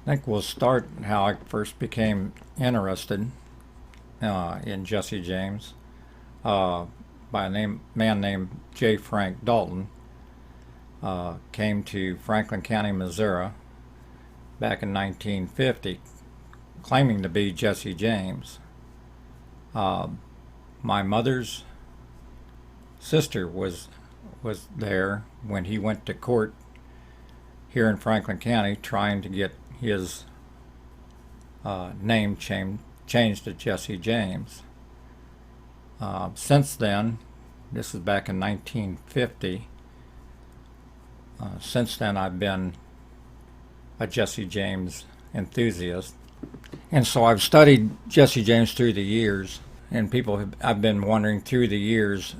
think we'll start how I first became interested in Jesse James by a man named J. Frank Dalton. Came to Franklin County, Missouri back in 1950, claiming to be Jesse James. My mother's sister was there when he went to court here in Franklin County trying to get his name changed to Jesse James. Since then, this is back in 1950, since then I've been a Jesse James enthusiast. And so I've studied Jesse James through the years, and I've been wondering through the years,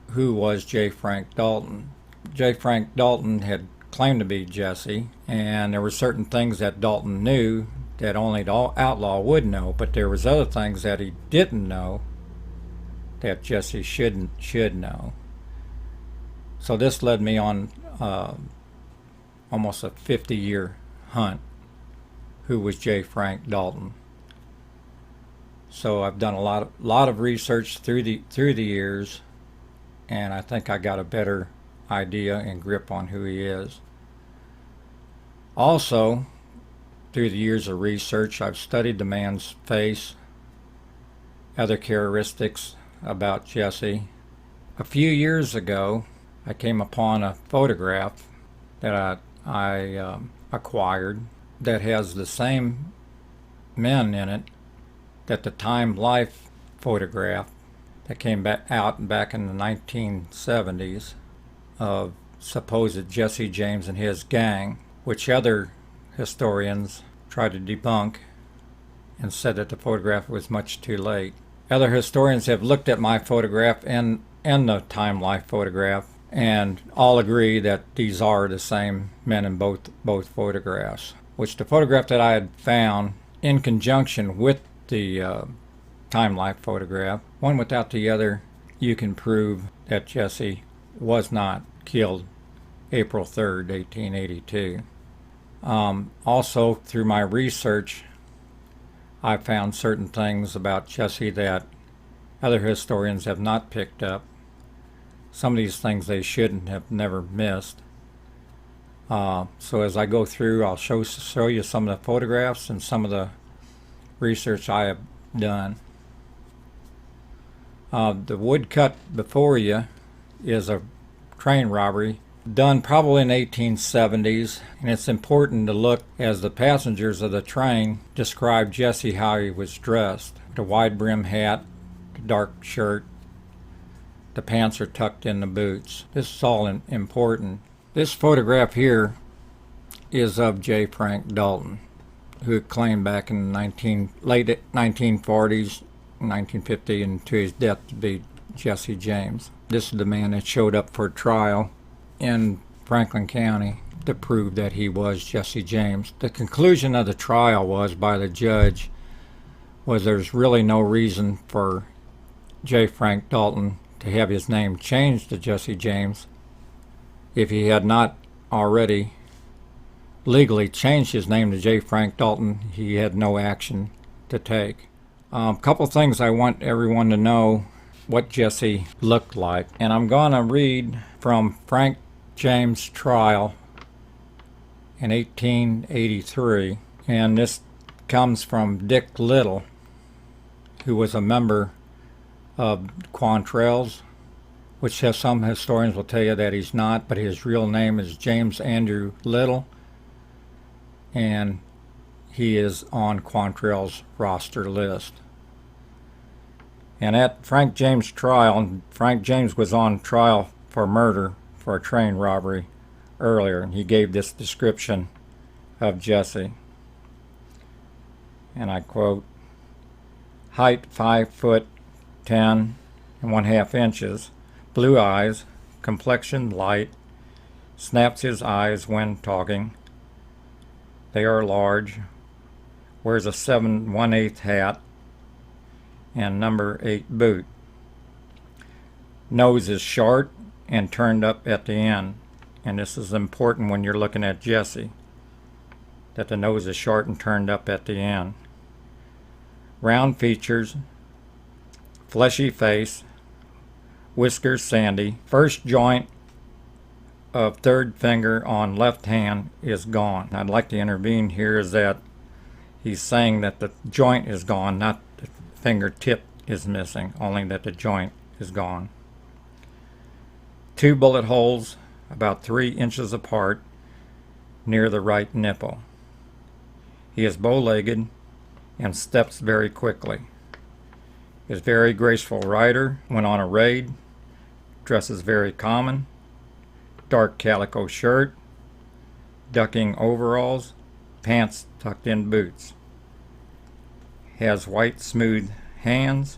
who was J. Frank Dalton? J. Frank Dalton had claimed to be Jesse, and there were certain things that Dalton knew that only the outlaw would know, but there was other things that he didn't know that Jesse should know. So this led me on almost a 50-year hunt. Who was J. Frank Dalton? So I've done a lot of research through the years, and I think I got a better idea and grip on who he is. Also, through the years of research, I've studied the man's face, other characteristics about Jesse. A few years ago, I came upon a photograph that I acquired that has the same men in it that the Time Life photograph that came out back in the 1970s of supposed Jesse James and his gang, which other historians tried to debunk and said that the photograph was much too late. Other historians have looked at my photograph and the Time Life photograph and all agree that these are the same men in both photographs, which the photograph that I had found in conjunction with the Time Life photograph, one without the other, you can prove that Jesse was not killed April 3rd, 1882. Also, through my research, I found certain things about Jesse that other historians have not picked up. Some of these things they shouldn't have never missed. So as I go through, I'll show you some of the photographs and some of the research I have done. The woodcut before you is a train robbery done probably in the 1870s, and it's important to look as the passengers of the train describe Jesse how he was dressed. The wide brim hat, the dark shirt, the pants are tucked in the boots. This is all important. This photograph here is of J. Frank Dalton, who claimed back in the late 1940s, 1950, and to his death to be Jesse James. This is the man that showed up for trial in Franklin County to prove that he was Jesse James. The conclusion of the trial was by the judge was there's really no reason for J. Frank Dalton to have his name changed to Jesse James. If he had not already legally changed his name to J. Frank Dalton, he had no action to take. A couple things I want everyone to know what Jesse looked like. And I'm going to read from Frank James' trial in 1883. And this comes from Dick Little, who was a member of Quantrells, which some historians will tell you that he's not, but his real name is James Andrew Little, and he is on Quantrell's roster list. And at Frank James' trial, Frank James was on trial for murder for a train robbery earlier, and he gave this description of Jesse. And I quote, height 5'10" and 1/2 inches, blue eyes, complexion light, snaps his eyes when talking. They are large, wears a 7 1/8 hat and number 8 boot. Nose is short and turned up at the end, and this is important when you're looking at Jesse. that the nose is short and turned up at the end. Round features, fleshy face, whiskers sandy. First joint of third finger on left hand is gone. I'd like to intervene here is that he's saying that the joint is gone, not the fingertip is missing, only that the joint is gone. 2 bullet holes about 3 inches apart near the right nipple. He is bow-legged and steps very quickly. Is very graceful rider when on a raid. Dresses very common. Dark calico shirt, ducking overalls, pants tucked in boots. Has white smooth hands,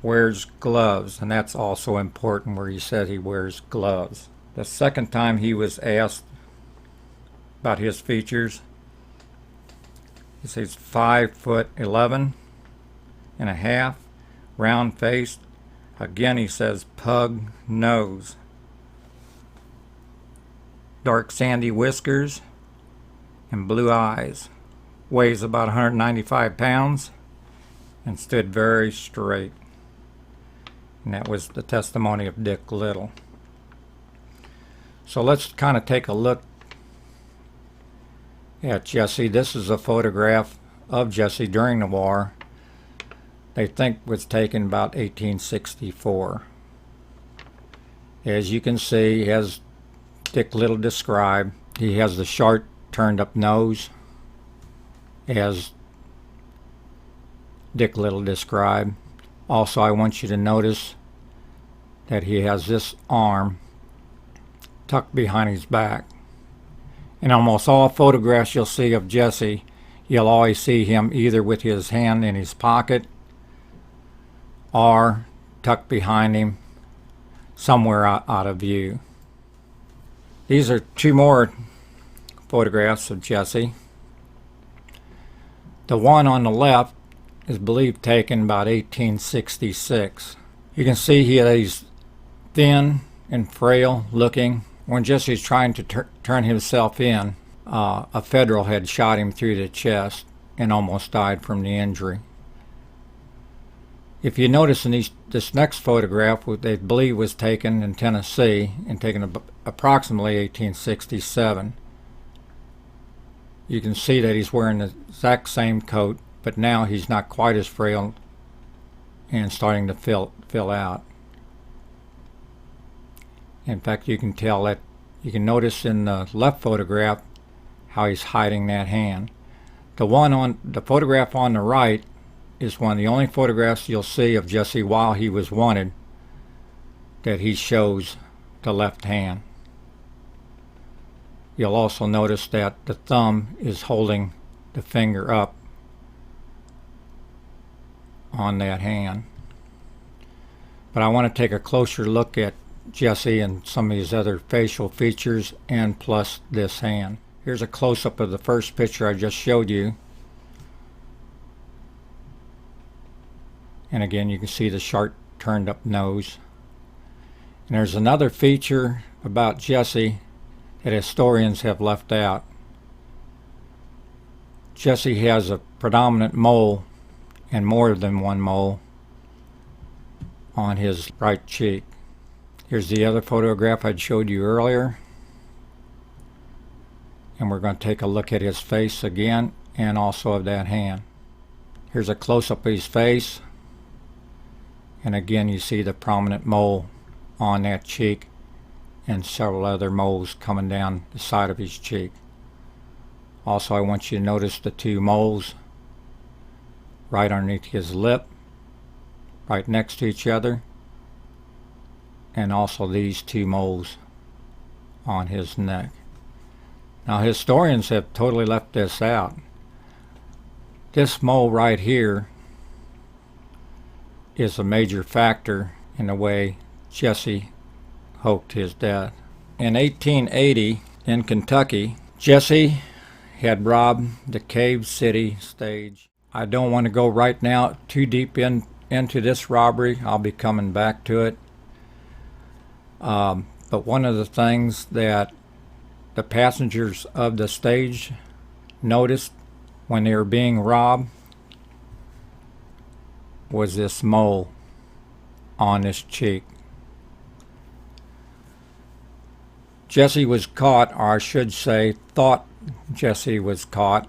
wears gloves, and that's also important where he said he wears gloves. The second time he was asked about his features, he says 5'11" and a half, round face. Again he says pug nose. Dark sandy whiskers and blue eyes. Weighs about 195 pounds and stood very straight. And that was the testimony of Dick Little. So let's kind of take a look at Jesse. This is a photograph of Jesse during the war. They think was taken about 1864. As you can see, as Dick Little described, he has the short turned up nose, as Dick Little described. Also, I want you to notice that he has this arm tucked behind his back. In almost all photographs you'll see of Jesse, you'll always see him either with his hand in his pocket or tucked behind him somewhere out of view. These are 2 more photographs of Jesse. The one on the left is believed taken about 1866. You can see he's thin and frail looking. When Jesse's trying to turn himself in, a Federal had shot him through the chest and almost died from the injury. If you notice in this next photograph, what they believe was taken in Tennessee and taken approximately 1867, you can see that he's wearing the exact same coat, but now he's not quite as frail and starting to fill out. In fact, you can tell that, you can notice in the left photograph how he's hiding that hand. The photograph on the right is one of the only photographs you'll see of Jesse while he was wanted that he shows the left hand. You'll also notice that the thumb is holding the finger up on that hand. But I want to take a closer look at Jesse and some of his other facial features and plus this hand. Here's a close-up of the first picture I just showed you. And again, you can see the sharp turned up nose. And there's another feature about Jesse that historians have left out. Jesse has a predominant mole, and more than one mole, on his right cheek. Here's the other photograph I showed you earlier. And we're going to take a look at his face again, and also of that hand. Here's a close-up of his face. And again, you see the prominent mole on that cheek and several other moles coming down the side of his cheek. Also, I want you to notice the 2 moles right underneath his lip, right next to each other, and also these 2 moles on his neck. Now, historians have totally left this out. This mole right here is a major factor in the way Jesse hoaxed his death. In 1880, in Kentucky, Jesse had robbed the Cave City stage. I don't want to go right now too deep into this robbery. I'll be coming back to it. But one of the things that the passengers of the stage noticed when they were being robbed was this mole on his cheek. Jesse was caught, or I should say, thought Jesse was caught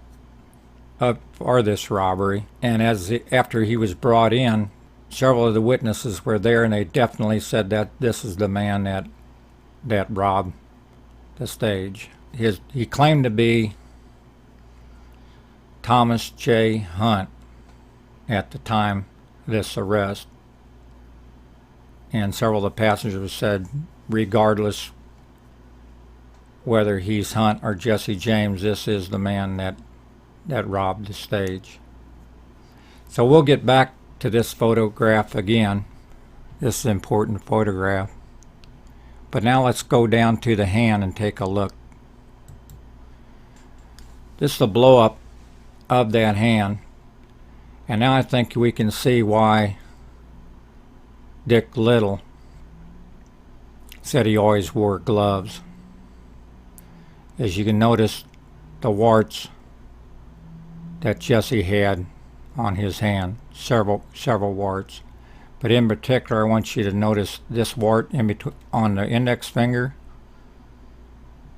for this robbery. And after he was brought in, several of the witnesses were there, and they definitely said that this is the man that robbed the stage. He claimed to be Thomas J. Hunt at the time of this arrest. And several of the passengers said, regardless whether he's Hunt or Jesse James, this is the man that robbed the stage. So we'll get back to this photograph again. This is an important photograph. But now let's go down to the hand and take a look. This is the blow up of that hand. And now I think we can see why Dick Little said he always wore gloves. As you can notice, the warts that Jesse had on his hand, several warts. But in particular, I want you to notice this wart in between on the index finger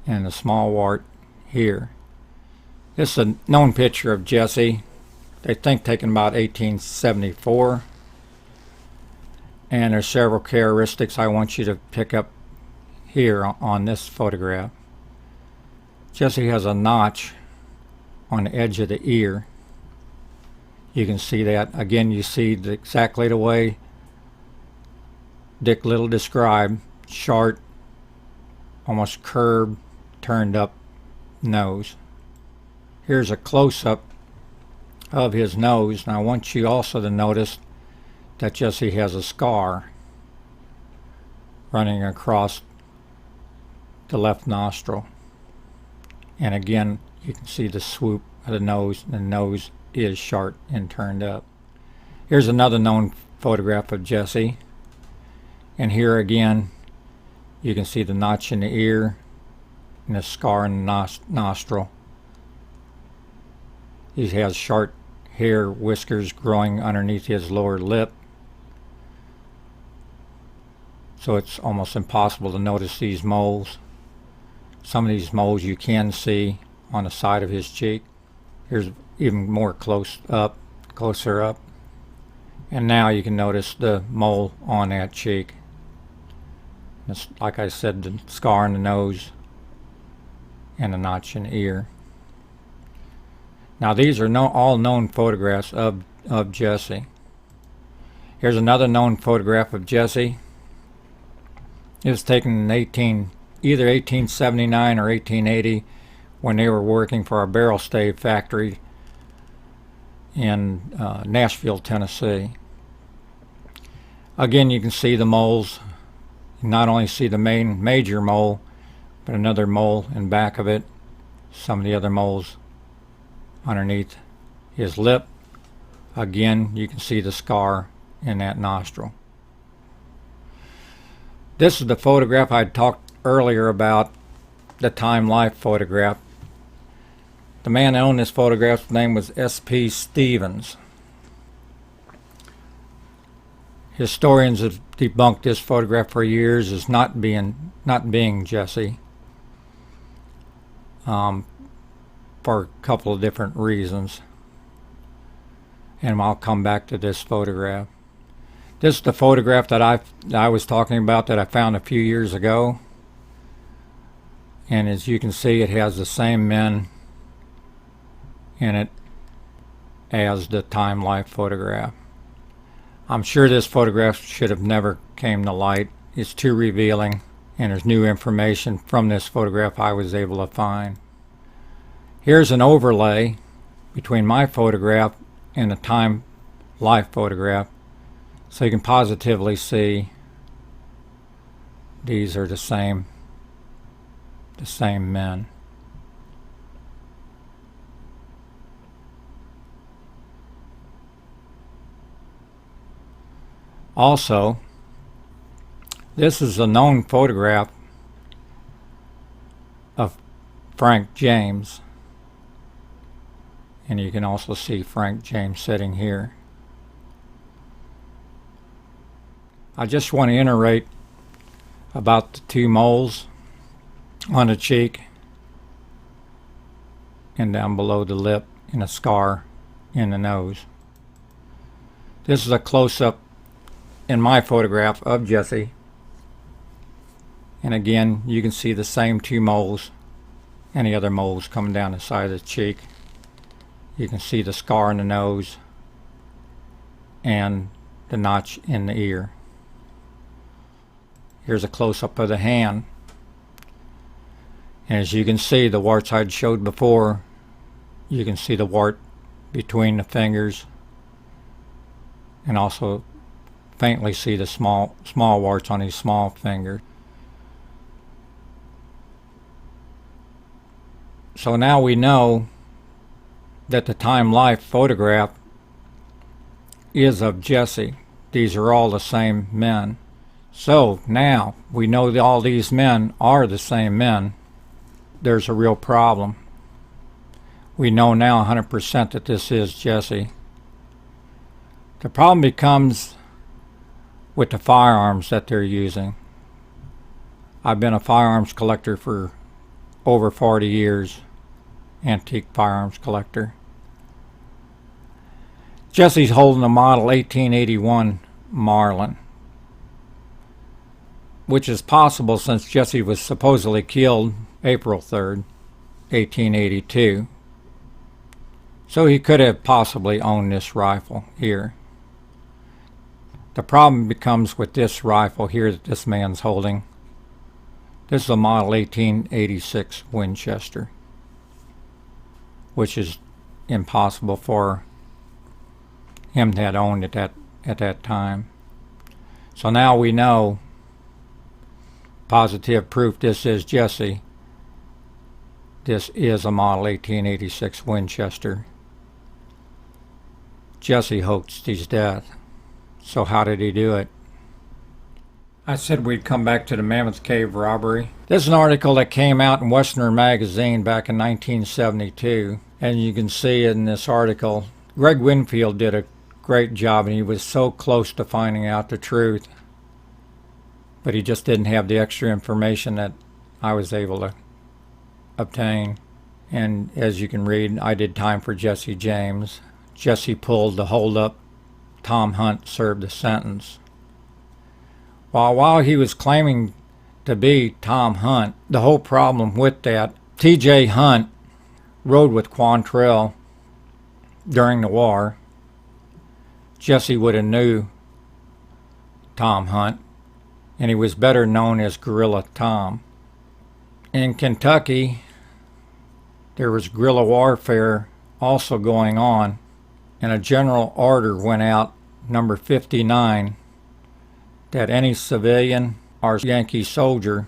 and the small wart here. This is a known picture of Jesse. They think taken about 1874. And there's several characteristics I want you to pick up here on this photograph. Jesse has a notch on the edge of the ear. You can see that. Again, you see exactly the way Dick Little described. Short, almost curved, turned up nose. Here's a close-up of his nose. And I want you also to notice that Jesse has a scar running across the left nostril. And again, you can see the swoop of the nose. The nose is short and turned up. Here's another known photograph of Jesse. And here again, you can see the notch in the ear and the scar in the nostril. He has short hair, whiskers growing underneath his lower lip. So it's almost impossible to notice these moles. Some of these moles you can see on the side of his cheek. Here's even more closer up. And now you can notice the mole on that cheek. It's, like I said, the scar in the nose and the notch in the ear. Now these are all known photographs of Jesse. Here's another known photograph of Jesse. It was taken in either 1879 or 1880 when they were working for a barrel stave factory in Nashville, Tennessee. Again, you can see the moles. You not only see the major mole, but another mole in back of it. Some of the other moles underneath his lip. Again, you can see the scar in that nostril. This is the photograph I talked earlier about, the time life photograph. The man that owned this photograph, his name was S.P. Stevens. Historians have debunked this photograph for years as not being Jesse, for a couple of different reasons. And I'll come back to this photograph. This is the photograph that I was talking about that I found a few years ago. And as you can see, it has the same men in it as the time life photograph. I'm sure this photograph should have never came to light. It's too revealing, and there's new information from this photograph I was able to find. Here's an overlay between my photograph and the time life photograph, so you can positively see these are the same men. Also, this is a known photograph of Frank James. And you can also see Frank James sitting here. I just want to iterate about the two moles on the cheek and down below the lip, and a scar in the nose. This is a close-up in my photograph of Jesse. And again, you can see the same two moles, any other moles coming down the side of the cheek. You can see the scar in the nose and the notch in the ear. Here's a close-up of the hand. And as you can see, the warts I'd showed before, you can see the wart between the fingers, and also faintly see the small warts on his small finger. So now we know that the time-life photograph is of Jesse. These are all the same men. So now we know that all these men are the same men. There's a real problem. We know now 100% that this is Jesse. The problem becomes with the firearms that they're using. I've been a firearms collector for over 40 years, antique firearms collector. Jesse's holding a model 1881 Marlin, which is possible since Jesse was supposedly killed April 3rd, 1882. So he could have possibly owned this rifle here. The problem becomes with this rifle here that this man's holding. This is a model 1886 Winchester, which is impossible for him to have owned it at that time. So now we know positive proof this is Jesse. This is a model 1886 Winchester. Jesse hoaxed his death. So how did he do it? I said we'd come back to the Mammoth Cave robbery. This is an article that came out in Westerner magazine back in 1972. And you can see in this article, Greg Winfield did a great job, and he was so close to finding out the truth. But he just didn't have the extra information that I was able to obtain. And as you can read, I did time for Jesse James. Jesse pulled the hold-up. Tom Hunt served the sentence. While he was claiming to be Tom Hunt, the whole problem with that, T.J. Hunt rode with Quantrill during the war. Jesse would have knew Tom Hunt, and he was better known as Guerrilla Tom. In Kentucky, there was guerrilla warfare also going on, and a general order went out, number 59, that any civilian or Yankee soldier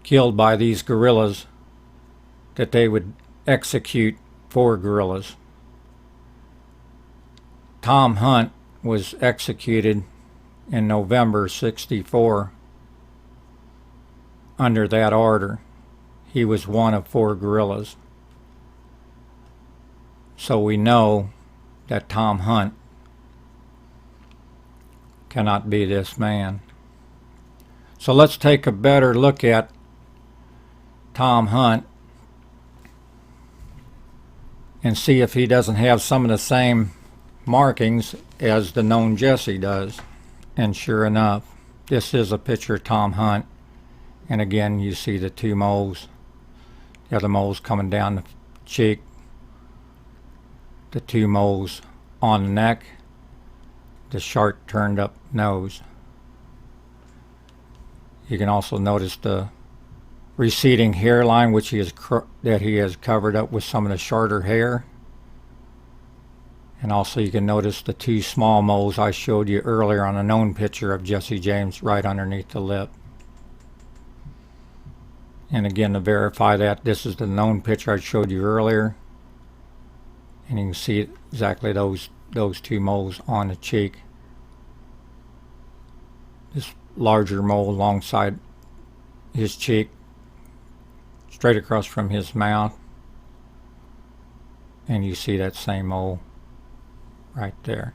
killed by these guerrillas, that they would execute 4 guerrillas. Tom Hunt was executed in November '64 under that order. He was one of 4 guerrillas. So we know that Tom Hunt cannot be this man. So let's take a better look at Tom Hunt and see if he doesn't have some of the same markings as the known Jesse does. And sure enough, this is a picture of Tom Hunt. And again, you see the 2 moles. The other moles coming down the cheek. The 2 moles on the neck. The sharp turned up nose. You can also notice the receding hairline, which he has covered up with some of the shorter hair. And also you can notice the 2 small moles I showed you earlier on a known picture of Jesse James right underneath the lip. And again, to verify that, this is the known picture I showed you earlier. And you can see exactly those 2 moles on the cheek. This larger mole alongside his cheek, straight across from his mouth. and you see that same O right there.